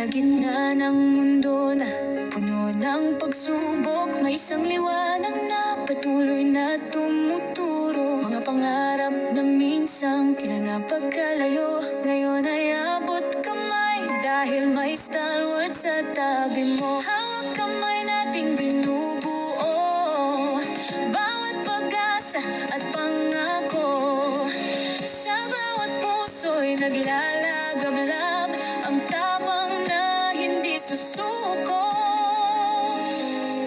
Sa gitna ng mundo na puno ng pagsubok, may isang liwanag na patuloy na tumuturo. Mga pangarap na minsang tila napagkalayo, ngayon ay abot kamay dahil may stalwart sa tabi mo. Hawak kamay nating binubuo bawat pag-asa at pangako. Sa bawat puso'y naglalagablab ang tapang na hindi susuko.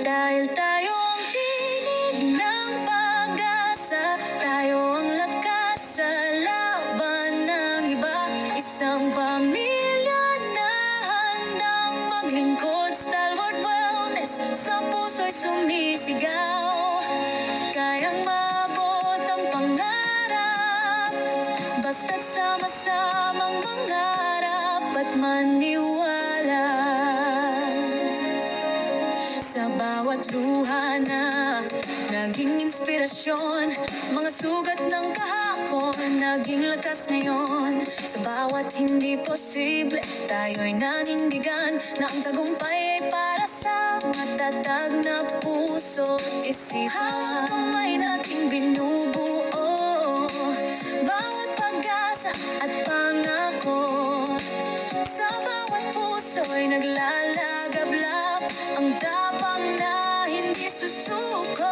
Dahil tayo ang tinig ng pag-asa, tayo ang lakas sa laban ng iba. Isang pamilya na handang maglingkod, stalwart wellness sa puso'y sumisigaw. Kayang maabot ang pangarap, basta't sama-samang mangarap at maniwala. Sa bawat luha na naging inspirasyon, mga sugat ng kahapon naging lakas ngayon. Sa bawat hindi posible, tayo'y nanindigan na ang tagumpay ay para sa matatag na puso at isipan. Hawak kamay nating binubuo bawat pag-asa at pangako. Sa bawat puso'y naglalagablab ang tapang na hindi susuko.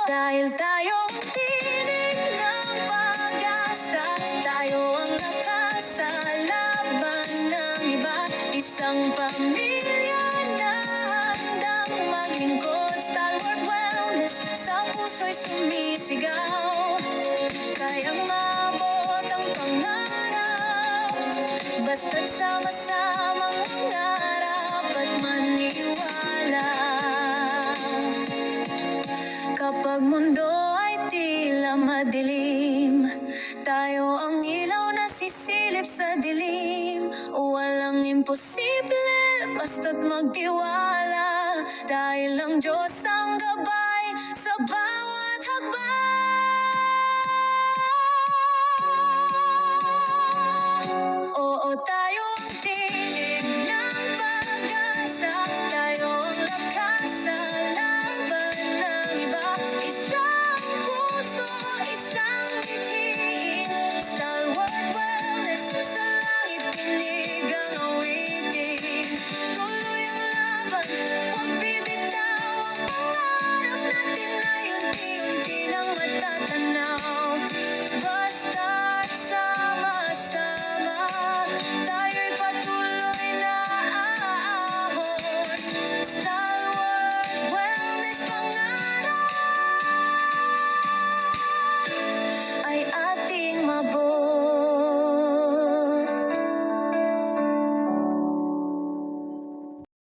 Dahil tayo ang tinig ng pag-asa, tayo ang lakas sa laban ng iba. Isang pamilya na handang maglingkod, stalwart wellness sa puso'y sumisigaw. Kayang maabot ang pangarap, basta't sama-samang mangarap at maniwala. Kapag mundo ay tila madilim, tayo ang ilaw na sisilip sa dilim. Walang imposible, basta't magtiwala, dahil ang Diyos ang gabay sa bawat hakbang.